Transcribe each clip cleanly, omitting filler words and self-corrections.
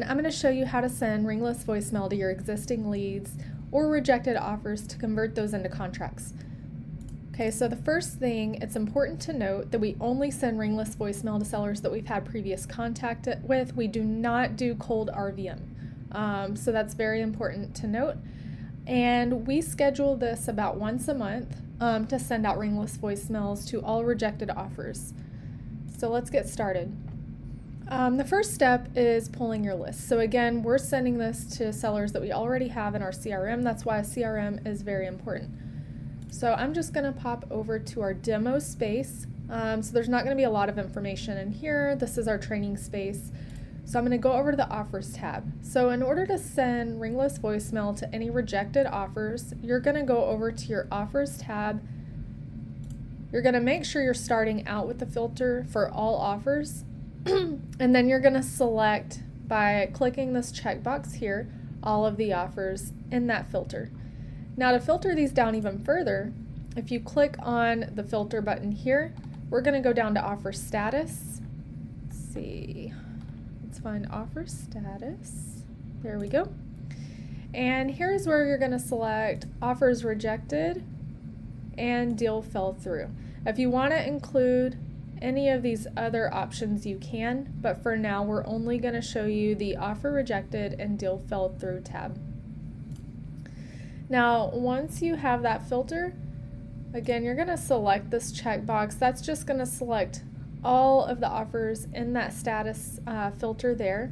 and I'm going to show you how to send ringless voicemail to your existing leads or rejected offers to convert those into contracts. Okay, so the first thing, it's important to note that we only send ringless voicemail to sellers that we've had previous contact with. We do not do cold RVM. So that's very important to note. And we schedule this about once a month to send out ringless voicemails to all rejected offers. So let's get started. The first step is pulling your list. So again, we're sending this to sellers that we already have in our CRM. That's why a CRM is very important. So I'm just going to pop over to our demo space. So there's not going to be a lot of information in here. This is our training space. So I'm going to go over to the offers tab. So in order to send ringless voicemail to any rejected offers, you're going to go over to your offers tab. You're going to make sure you're starting out with the filter for all offers. And then you're going to select, by clicking this checkbox here, all of the offers in that filter. Now to filter these down even further, if you click on the filter button here, we're going to go down to offer status. Let's see, let's find offer status. There we go. And here's where you're going to select offers rejected and deal fell through. If you want to include any of these other options, you can, but for now we're only going to show you the offer rejected and deal fell through tab. Now once you have that filter, again you're going to select this checkbox. That's just going to select all of the offers in that status filter there.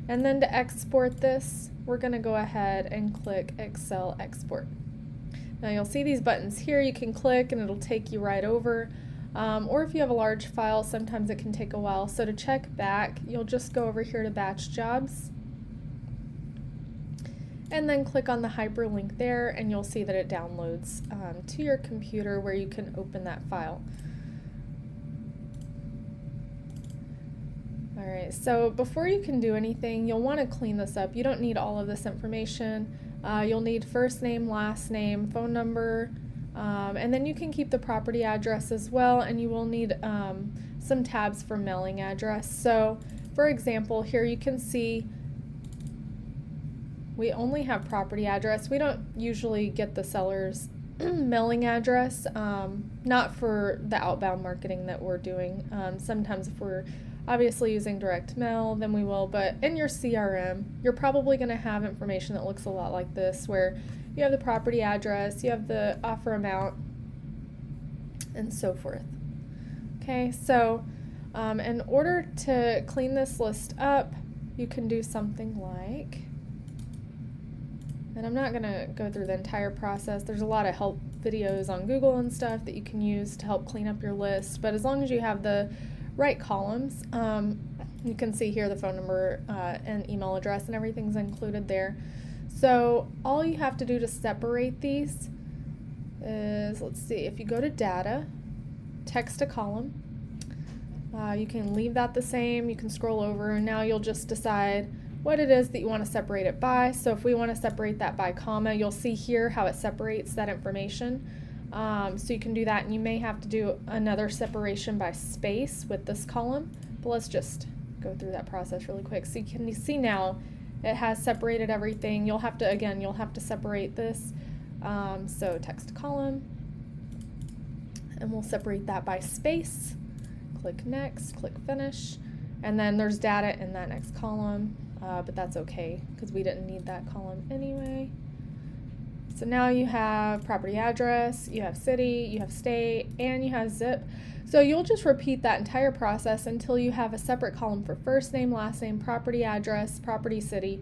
And then to export this, we're going to go ahead and click Excel export. Now you'll see these buttons here. You can click and it'll take you right over. Or if you have a large file, sometimes it can take a while. So to check back, you'll just go over here to batch jobs and then click on the hyperlink there, and you'll see that it downloads to your computer where you can open that file. Alright, so before you can do anything, you'll want to clean this up. You don't need all of this information. You'll need first name, last name, phone number, and then you can keep the property address as well, and you will need some tabs for mailing address. So for example, here you can see we only have property address. We don't usually get the seller's mailing address, not for the outbound marketing that we're doing. Sometimes if we're obviously using direct mail, then we will, but in your CRM, you're probably going to have information that looks a lot like this, where you have the property address, you have the offer amount, and so forth. Okay, so in order to clean this list up, you can do something like, and I'm not going to go through the entire process. There's a lot of help videos on Google and stuff that you can use to help clean up your list, but as long as you have the right columns, you can see here the phone number and email address and everything's included there. So all you have to do to separate these is, let's see, if you go to data, text to column, you can leave that the same, you can scroll over, and now you'll just decide what it is that you want to separate it by. So if we want to separate that by comma, you'll see here how it separates that information. So you can do that, and you may have to do another separation by space with this column, but let's just go through that process really quick. So you can see now it has separated everything. You'll have to separate this. So text column, and we'll separate that by space. Click next, click finish, and then there's data in that next column, but that's okay because we didn't need that column anyway. So now you have property address, you have city, you have state, and you have zip. So you'll just repeat that entire process until you have a separate column for first name, last name, property address, property city,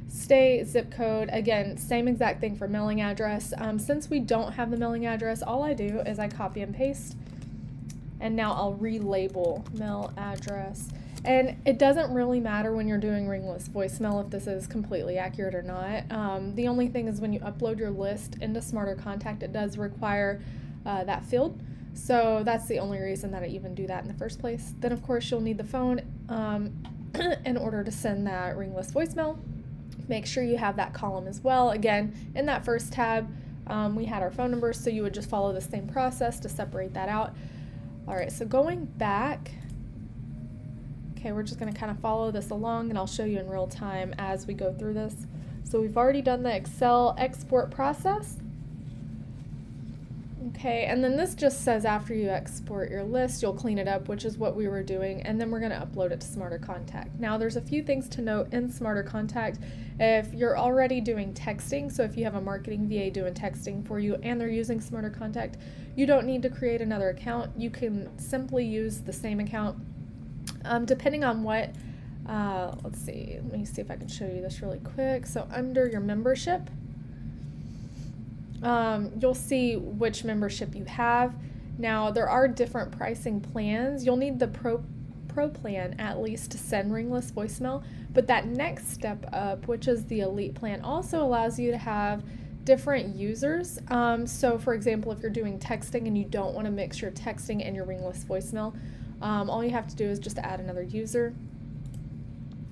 state, zip code. Again, same exact thing for mailing address. Since we don't have the mailing address, all I do is I copy and paste, and now I'll relabel mail address. And it doesn't really matter when you're doing ringless voicemail if this is completely accurate or not. The only thing is when you upload your list into Smarter Contact, it does require that field. So that's the only reason that I even do that in the first place. Then of course you'll need the phone in order to send that ringless voicemail. Make sure you have that column as well. Again, in that first tab, we had our phone numbers, so you would just follow the same process to separate that out. All right, so going back, Okay, we're just going to kind of follow this along, and I'll show you in real time as we go through this. So we've already done the Excel export process. Okay, and then this just says after you export your list, you'll clean it up, which is what we were doing, and then we're going to upload it to Smarter Contact. Now, there's a few things to note in Smarter Contact. If you're already doing texting, so if you have a marketing VA doing texting for you and they're using Smarter Contact, you don't need to create another account. You can simply use the same account. Depending on what, let's see, let me see if I can show you this really quick. So under your membership, you'll see which membership you have. Now, there are different pricing plans. You'll need the Pro plan at least to send ringless voicemail, but that next step up, which is the Elite plan, also allows you to have different users. So for example, if you're doing texting and you don't want to mix your texting and your ringless voicemail, all you have to do is just add another user.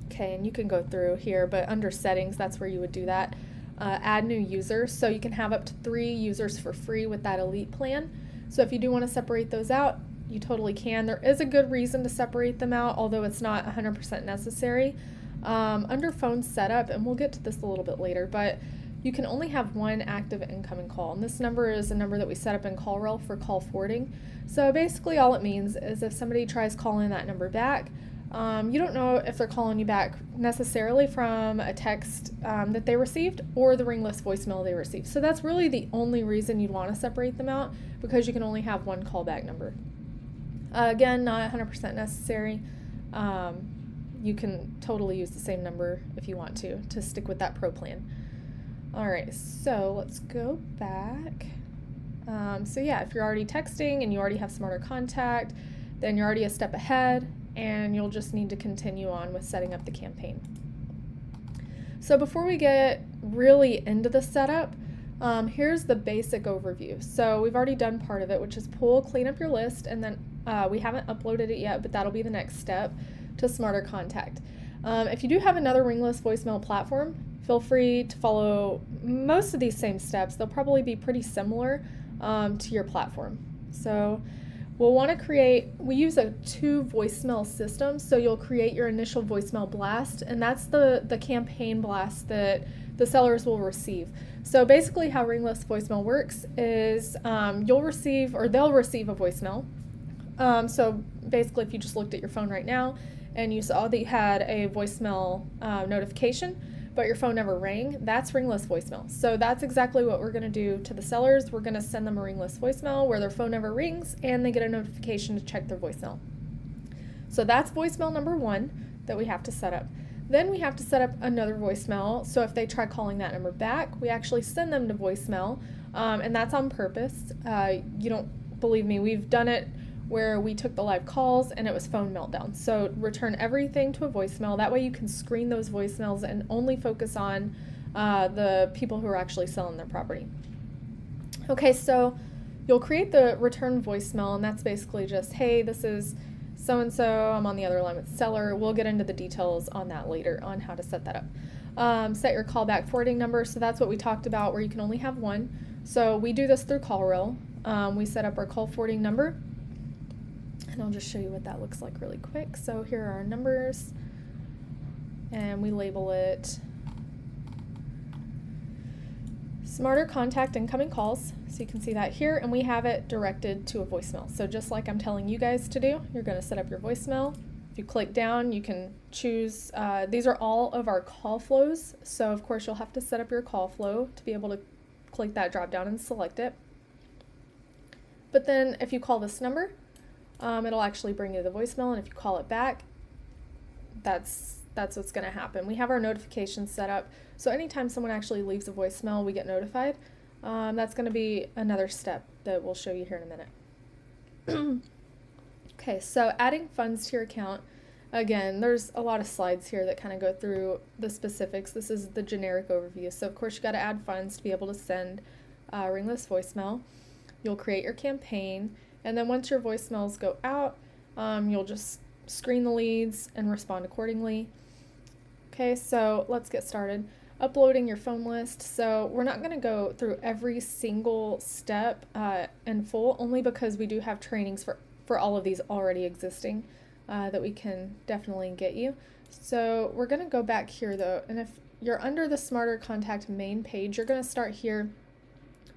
Okay, and you can go through here, but under settings, that's where you would do that. Add new users, so you can have up to 3 users for free with that Elite plan. So if you do want to separate those out, you totally can. There is a good reason to separate them out, although it's not 100% necessary. Under phone setup, and we'll get to this a little bit later, but you can only have 1 active incoming call, and this number is a number that we set up in CallRail for call forwarding. So basically all it means is if somebody tries calling that number back, you don't know if they're calling you back necessarily from a text that they received or the ringless voicemail they received. So that's really the only reason you'd want to separate them out, because you can only have 1 callback number. Again, not 100% necessary. You can totally use the same number if you want to stick with that Pro plan. All right, so let's go back. So yeah, if you're already texting and you already have Smarter Contact, then you're already a step ahead, and you'll just need to continue on with setting up the campaign. So before we get really into the setup, here's the basic overview. So we've already done part of it, which is clean up your list, and then we haven't uploaded it yet, but that'll be the next step to Smarter Contact. If you do have another ringless voicemail platform, feel free to follow most of these same steps. They'll probably be pretty similar to your platform. So we'll want to we use a 2 voicemail system, so you'll create your initial voicemail blast, and that's the campaign blast that the sellers will receive. So basically how ringless voicemail works is they'll receive a voicemail. So basically if you just looked at your phone right now and you saw that you had a voicemail notification, but your phone never rang, that's ringless voicemail. So that's exactly what we're going to do to the sellers. We're going to send them a ringless voicemail where their phone never rings and they get a notification to check their voicemail. So that's voicemail number 1 that we have to set up. Then we have to set up another voicemail, so if they try calling that number back, we actually send them to voicemail, and that's on purpose. You don't believe me, we've done it where we took the live calls and it was phone meltdown. So return everything to a voicemail. That way you can screen those voicemails and only focus on the people who are actually selling their property. Okay, so you'll create the return voicemail, and that's basically just, hey, this is so-and-so, I'm on the other line with the seller. We'll get into the details on that later on how to set that up. Set your callback forwarding number. So that's what we talked about, where you can only have 1. So we do this through CallRail. We set up our call forwarding number, and I'll just show you what that looks like really quick. So here are our numbers, and we label it Smarter Contact incoming calls. So you can see that here, and we have it directed to a voicemail. So just like I'm telling you guys to do, you're going to set up your voicemail. If you click down, you can choose, these are all of our call flows. So of course you'll have to set up your call flow to be able to click that drop down and select it. But then if you call this number, it'll actually bring you the voicemail, and if you call it back, that's what's going to happen. We have our notifications set up, so anytime someone actually leaves a voicemail, we get notified. That's going to be another step that we'll show you here in a minute. Okay, so adding funds to your account. Again, there's a lot of slides here that kind of go through the specifics. This is the generic overview. So of course you got to add funds to be able to send ringless voicemail. You'll create your campaign, and then once your voicemails go out, you'll just screen the leads and respond accordingly. Okay, so let's get started. Uploading your phone list. So we're not going to go through every single step in full, only because we do have trainings for all of these already existing. that we can definitely get you. So we're going to go back here though, and if you're under the Smarter Contact main page, you're going to start here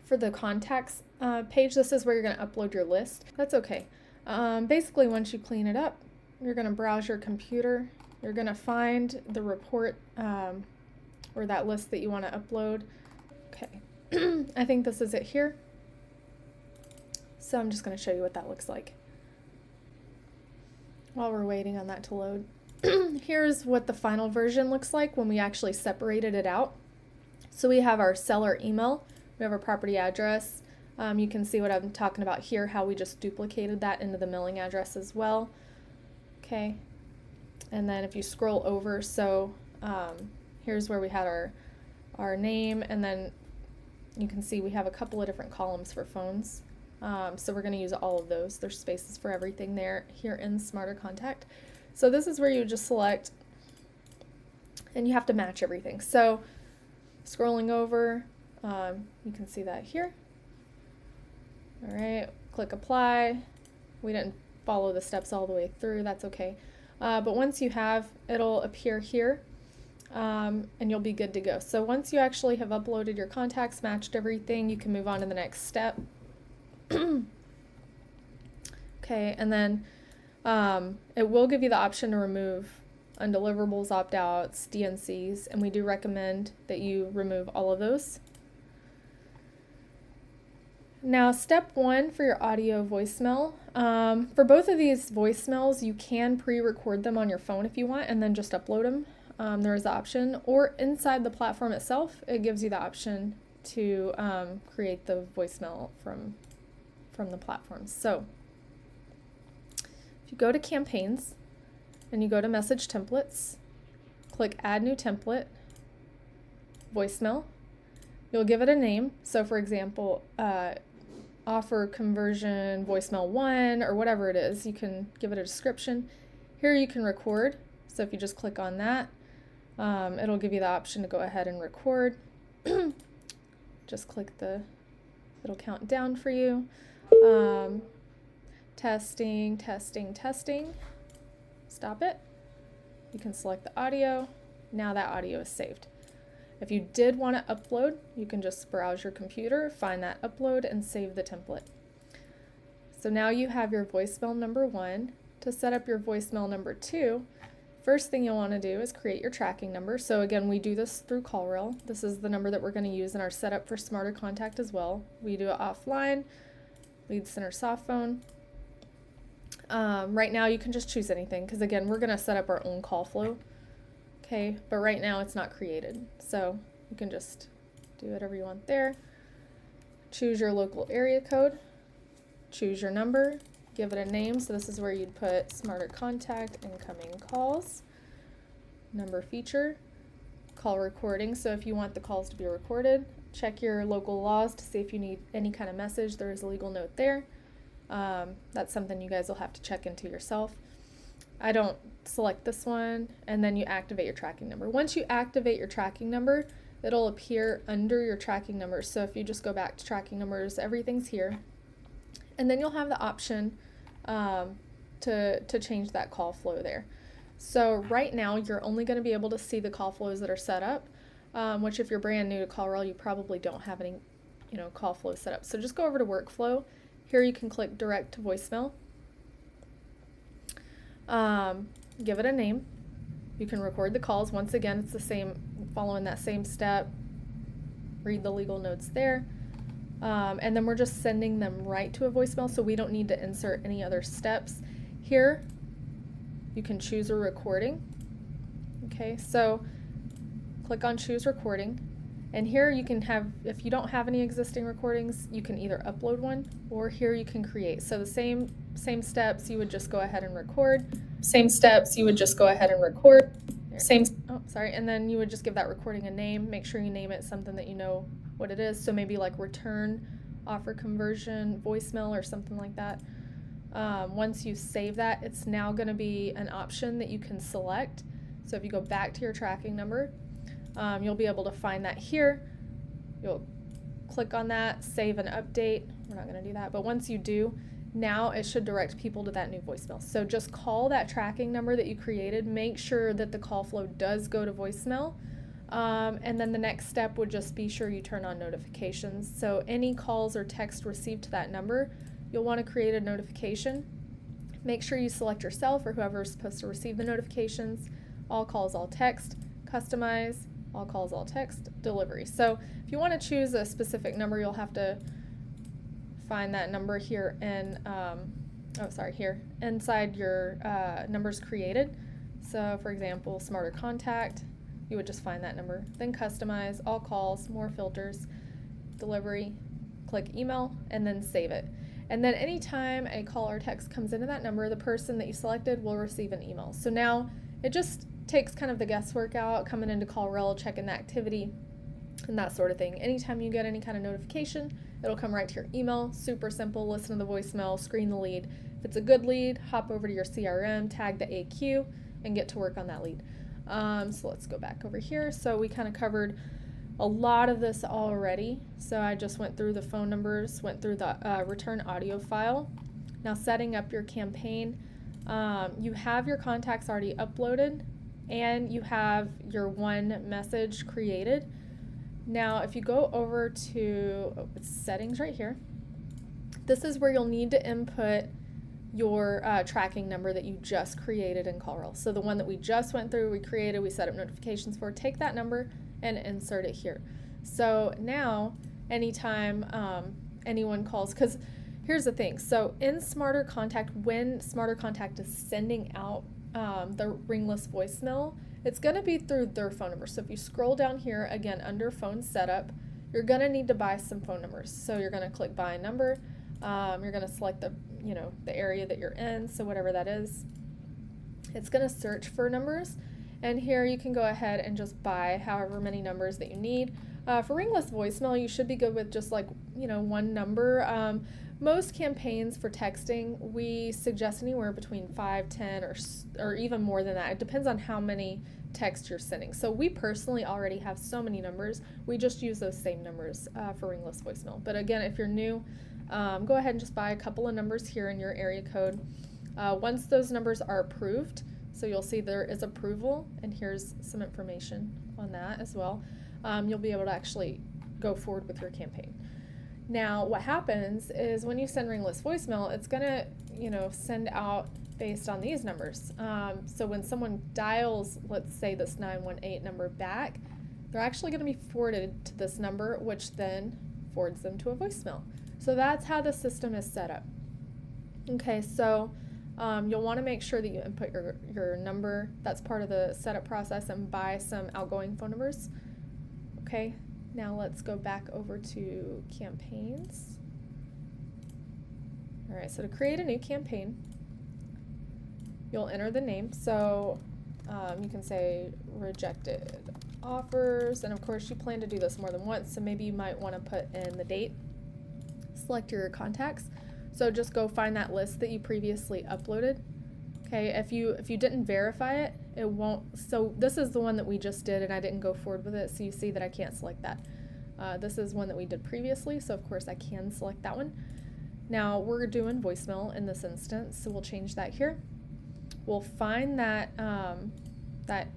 for the contacts page. This is where you're going to upload your list. That's okay. Basically, once you clean it up, you're going to browse your computer. You're going to find the report or that list that you want to upload. Okay, I think this is it here. So I'm just going to show you what that looks like while we're waiting on that to load. Here's what the final version looks like when we actually separated it out. So we have our seller email, we have our property address. You can see what I'm talking about here, how we just duplicated that into the mailing address as well. Okay, and then if you scroll over, so here's where we had our name, and then you can see we have a couple of different columns for phones. So we're going to use all of those. There's spaces for everything there here in Smarter Contact. So this is where you just select, and you have to match everything. So scrolling over, you can see that here. All right, click apply. We didn't follow the steps all the way through, that's okay. But once you have, it'll appear here, and you'll be good to go. So once you actually have uploaded your contacts, matched everything, you can move on to the next step. Okay, and then it will give you the option to remove undeliverables, opt-outs, DNCs, and we do recommend that you remove all of those. Now, step one for your audio voicemail. For both of these voicemails, you can pre-record them on your phone if you want, and then just upload them. There is the option, or inside the platform itself, it gives you the option to create the voicemail from the platforms. So if you go to campaigns and you go to message templates, click add new template, voicemail, you'll give it a name. So for example, offer conversion voicemail 1 or whatever it is, you can give it a description. Here you can record. So if you just click on that, it'll give you the option to go ahead and record. Just click it'll count down for you. Testing, testing, testing. Stop it. You can select the audio. Now that audio is saved. If you did want to upload, you can just browse your computer, find that upload, and save the template. So now you have your voicemail number 1. To set up your voicemail number 2, first thing you'll want to do is create your tracking number. So again, we do this through CallRail. This is the number that we're going to use in our setup for Smarter Contact as well. We do it offline, lead center soft phone. Right now you can just choose anything, because again, we're going to set up our own call flow. Okay, but right now it's not created, so you can just do whatever you want there. Choose your local area code, choose your number, give it a name. So this is where you'd put Smarter Contact incoming calls, number feature, call recording. So if you want the calls to be recorded, check your local laws to see if you need any kind of message. There is a legal note there. That's something you guys will have to check into yourself. I don't select this one, and then you activate your tracking number. Once you activate your tracking number, it'll appear under your tracking number. So if you just go back to tracking numbers, everything's here. And then you'll have the option to change that call flow there. So right now, you're only going to be able to see the call flows that are set up, which if you're brand new to CallRail, you probably don't have any call flow set up. So just go over to workflow. Here you can click direct to voicemail. Give it a name. You can record the calls. Once again, it's the same, following that same step. Read the legal notes there. And then we're just sending them right to a voicemail, so we don't need to insert any other steps. Here, you can choose a recording. Okay, so click on choose recording. And here you can have, if you don't have any existing recordings, you can either upload one, or here you can create. So the same steps, you would just go ahead and record. Same steps, you would just go ahead and record. And then you would just give that recording a name. Make sure you name it something that you know what it is. So maybe like return, offer conversion, voicemail, or something like that. Once you save that, it's now going to be an option that you can select. So if you go back to your tracking number, you'll be able to find that here. You'll click on that, save and update. We're not going to do that, but once you do, Now it should direct people to that new voicemail. So just call that tracking number that you created. Make sure that the call flow does go to voicemail. And then the next step would just be sure you turn on notifications. So any calls or text received to that number, you'll want to create a notification. Make sure you select yourself or whoever is supposed to receive the notifications. All calls, all text, customize, all calls, all text, delivery. So if you want to choose a specific number, you'll have to find that number here in, here, inside your numbers created. So for example, smarter contact, you would just find that number, then customize, all calls, more filters, delivery, click email, and then save it. And then anytime a call or text comes into that number, the person that you selected will receive an email. So now it just takes kind of the guesswork out, coming into CallRel, checking the activity, and that sort of thing. Anytime you get any kind of notification, it'll come right to your email. Super simple. Listen to the voicemail, screen the lead. If it's a good lead, hop over to your CRM, tag the AQ, and get to work on that lead. So let's go back over here. So we kind of covered a lot of this already. So I just went through the phone numbers, went through the return audio file. Now setting up your campaign. You have your contacts already uploaded, and you have your one message created. Now, if you go over to settings right here, this is where you'll need to input your tracking number that you just created in CallRel. So the one that we just went through, we created, we set up notifications for, take that number and insert it here. So now, anytime anyone calls, because here's the thing. So in Smarter Contact, when Smarter Contact is sending out the ringless voicemail, it's going to be through their phone number. So if you scroll down here, again, under phone setup, you're going to need to buy some phone numbers. So you're going to click buy a number. You're going to select the area that you're in. So whatever that is, it's going to search for numbers. And here you can go ahead and just buy however many numbers that you need. For ringless voicemail, you should be good with just one number. Most campaigns for texting, we suggest anywhere between 5, 10, or even more than that. It depends on how many texts you're sending. So we personally already have so many numbers. We just use those same numbers for ringless voicemail. But again, if you're new, go ahead and just buy a couple of numbers here in your area code. Once those numbers are approved, so you'll see there is approval, and here's some information on that as well, you'll be able to actually go forward with your campaign. Now, what happens is when you send ringless voicemail, it's going to, send out based on these numbers. So when someone dials, let's say this 918 number back, they're actually going to be forwarded to this number, which then forwards them to a voicemail. So that's how the system is set up. Okay, so you'll want to make sure that you input your number. That's part of the setup process, and buy some outgoing phone numbers. Okay. Now let's go back over to campaigns. All right, so to create a new campaign, you'll enter the name. So you can say rejected offers, and of course you plan to do this more than once, so maybe you might want to put in the date. Select your contacts. So just go find that list that you previously uploaded. Okay, if you didn't verify it, it won't. So this is the one that we just did, and I didn't go forward with it, so you see that I can't select that. This is one that we did previously, so of course I can select that one. Now we're doing voicemail in this instance, so we'll change that here. We'll find that that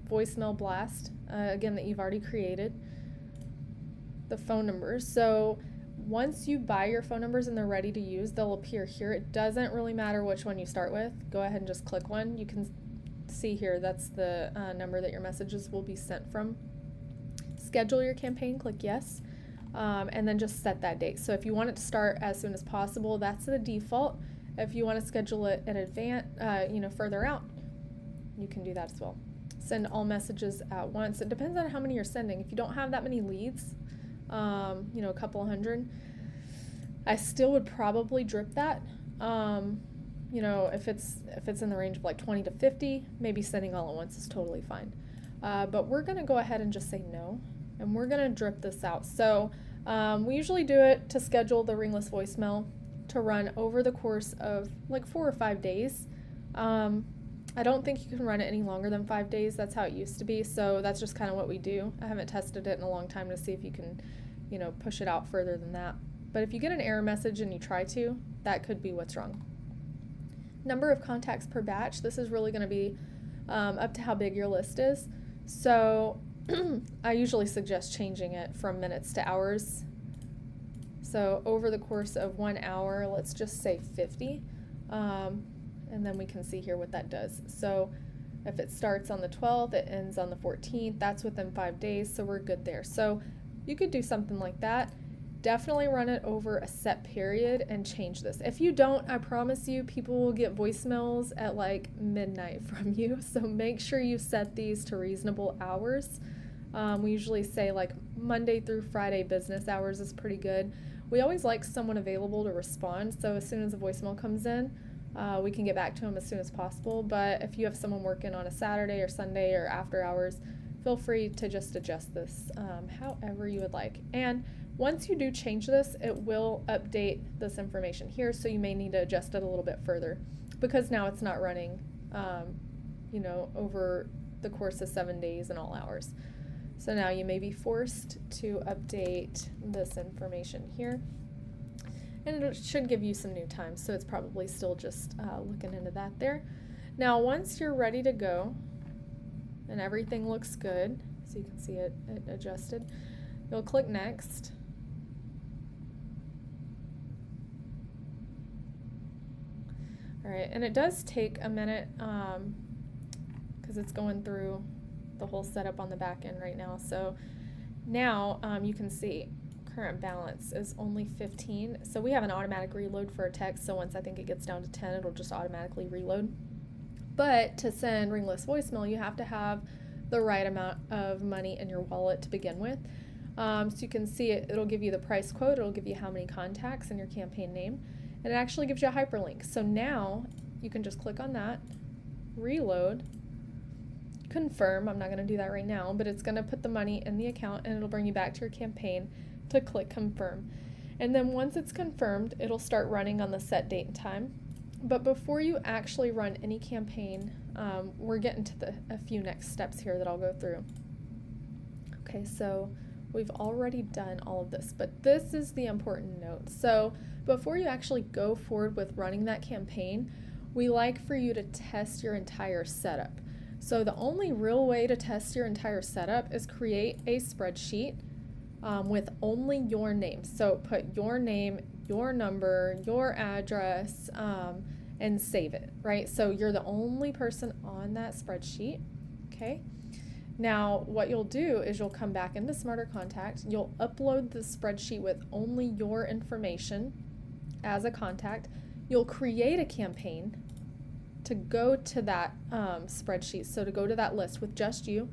voicemail blast again that you've already created. The phone numbers. So once you buy your phone numbers and they're ready to use, they'll appear here. It doesn't really matter which one you start with. Go ahead and just click one. You can see here that's the number that your messages will be sent from. Schedule your campaign, click yes, and then just set that date. So if you want it to start as soon as possible, that's the default. If you want to schedule it in advance, further out, you can do that as well. Send all messages at once. It depends on how many you're sending. If you don't have that many leads, a couple hundred, I still would probably drip that. If it's in the range of like 20 to 50, maybe sending all at once is totally fine. But we're going to go ahead and just say no, and we're going to drip this out. So we usually do it to schedule the ringless voicemail to run over the course of like 4 or 5 days. I don't think you can run it any longer than 5 days. That's how it used to be. So that's just kind of what we do. I haven't tested it in a long time to see if you can, push it out further than that. But if you get an error message and you try to, that could be what's wrong. Number of contacts per batch, this is really going to be up to how big your list is. So I usually suggest changing it from minutes to hours. So over the course of 1 hour, let's just say 50. And then we can see here what that does. So if it starts on the 12th, it ends on the 14th, that's within 5 days, so we're good there. So you could do something like that. Definitely run it over a set period and change this. If you don't, I promise you, people will get voicemails at like midnight from you. So make sure you set these to reasonable hours. We usually say like Monday through Friday business hours is pretty good. We always like someone available to respond. So as soon as a voicemail comes in, we can get back to them as soon as possible. But if you have someone working on a Saturday or Sunday or after hours, feel free to just adjust this however you would like. And once you do change this, it will update this information here, so you may need to adjust it a little bit further because now it's not running, over the course of 7 days and all hours. So now you may be forced to update this information here. And it should give you some new times, so it's probably still just looking into that there. Now, once you're ready to go and everything looks good, so you can see it adjusted, you'll click Next. All right, and it does take a minute because it's going through the whole setup on the back end right now. So now you can see current balance is only 15. So we have an automatic reload for a text. So once I think it gets down to 10, it'll just automatically reload. But to send ringless voicemail, you have to have the right amount of money in your wallet to begin with. So you can see it'll give you the price quote, it'll give you how many contacts and your campaign name, and it actually gives you a hyperlink. So now you can just click on that, reload, confirm. I'm not going to do that right now, but it's going to put the money in the account and it'll bring you back to your campaign to click confirm. And then once it's confirmed, it'll start running on the set date and time. But before you actually run any campaign, we're getting to a few next steps here that I'll go through. Okay, so we've already done all of this, but this is the important note. So before you actually go forward with running that campaign, we like for you to test your entire setup. So the only real way to test your entire setup is create a spreadsheet with only your name. So put your name, your number, your address, and save it, right? So you're the only person on that spreadsheet, okay? Now, what you'll do is you'll come back into Smarter Contact, you'll upload the spreadsheet with only your information as a contact, you'll create a campaign to go to that spreadsheet, so to go to that list with just you,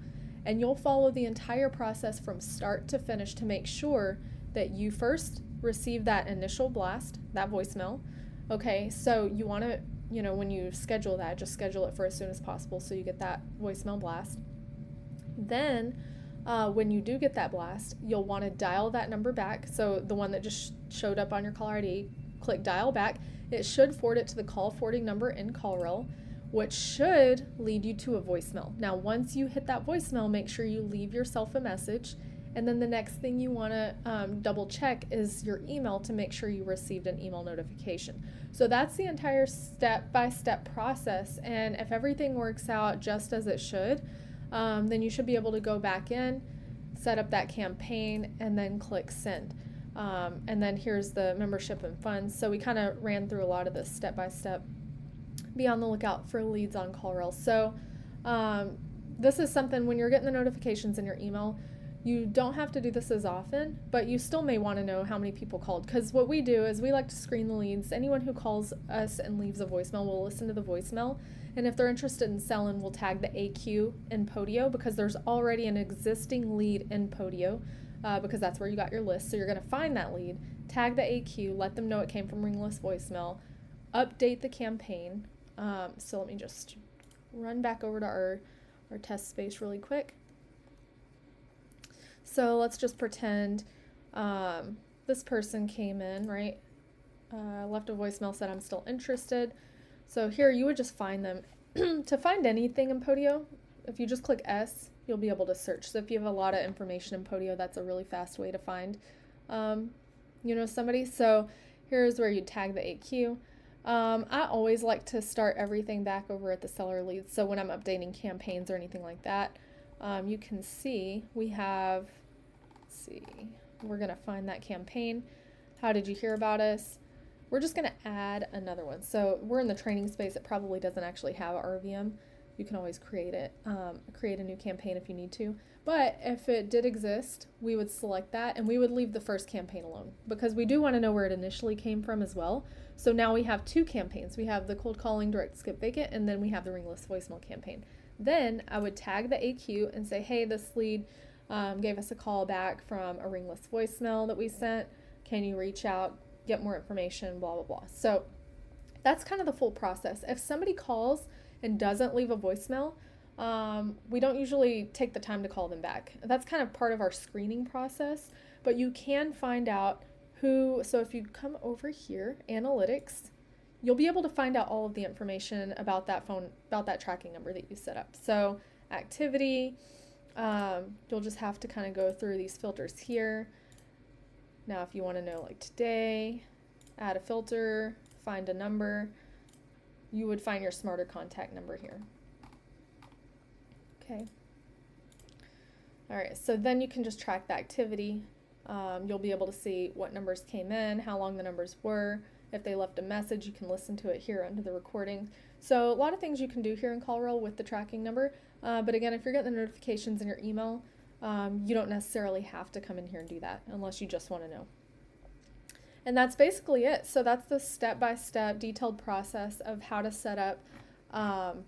and you'll follow the entire process from start to finish to make sure that you first receive that initial blast, that voicemail. Okay, so you want to, when you schedule that, just schedule it for as soon as possible so you get that voicemail blast. Then when you do get that blast, you'll want to dial that number back. So the one that just showed up on your caller ID, click dial back. It should forward it to the call forwarding number in CallRail, which should lead you to a voicemail. Now, once you hit that voicemail, make sure you leave yourself a message. And then the next thing you want to double check is your email to make sure you received an email notification. So that's the entire step-by-step process. And if everything works out just as it should, then you should be able to go back in, set up that campaign, and then click send. And then here's the membership and funds. So we kind of ran through a lot of this step by step. Be on the lookout for leads on CallRail. So this is something when you're getting the notifications in your email, you don't have to do this as often, but you still may want to know how many people called, because what we do is we like to screen the leads. Anyone who calls us and leaves a voicemail, we'll listen to the voicemail, and if they're interested in selling, we'll tag the AQ in Podio, because there's already an existing lead in Podio, because that's where you got your list. So you're going to find that lead, tag the AQ, let them know it came from ringless voicemail, update the campaign. So let me just run back over to our test space really quick. So let's just pretend this person came in, right? Left a voicemail, said I'm still interested. So here you would just find them. To find anything in Podio, if you just click S, you'll be able to search. So if you have a lot of information in Podio, that's a really fast way to find you know somebody. So here's where you tag the AQ. I always like to start everything back over at the seller leads. So when I'm updating campaigns or anything like that, you can see we have, let's see, we're going to find that campaign. How did you hear about us? We're just going to add another one. So we're in the training space. It probably doesn't actually have RVM. You can always create it, create a new campaign if you need to. But if it did exist, we would select that and we would leave the first campaign alone because we do want to know where it initially came from as well. So now we have two campaigns. We have the cold calling, direct skip vacant, and then we have the ringless voicemail campaign. Then I would tag the AQ and say, hey, this lead gave us a call back from a ringless voicemail that we sent. Can you reach out, get more information, blah, blah, blah. So that's kind of the full process. If somebody calls and doesn't leave a voicemail, we don't usually take the time to call them back. That's kind of part of our screening process, but you can find out who, so if you come over here, analytics, you'll be able to find out all of the information about that phone, about that tracking number that you set up. So activity, you'll just have to kind of go through these filters here. Now, if you want to know like today, add a filter, find a number, you would find your smarter contact number here. Okay. All right, so then you can just track the activity. You'll be able to see what numbers came in, how long the numbers were. If they left a message, you can listen to it here under the recording. So a lot of things you can do here in CallRail with the tracking number. But again, if you're getting the notifications in your email, you don't necessarily have to come in here and do that unless you just want to know. And that's basically it. So that's the step-by-step detailed process of how to set up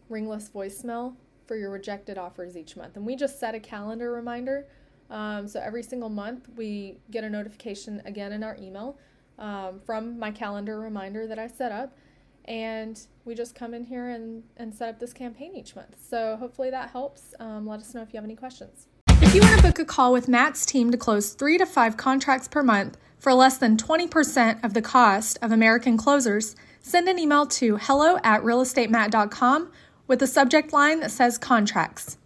ringless voicemail for your rejected offers each month. And we just set a calendar reminder. So every single month we get a notification again in our email from my calendar reminder that I set up. And we just come in here and set up this campaign each month. So hopefully that helps. Let us know if you have any questions. If you want to book a call with Matt's team to close 3 to 5 contracts per month for less than 20% of the cost of American closers, send an email to hello@realestatemat.com with a subject line that says contracts.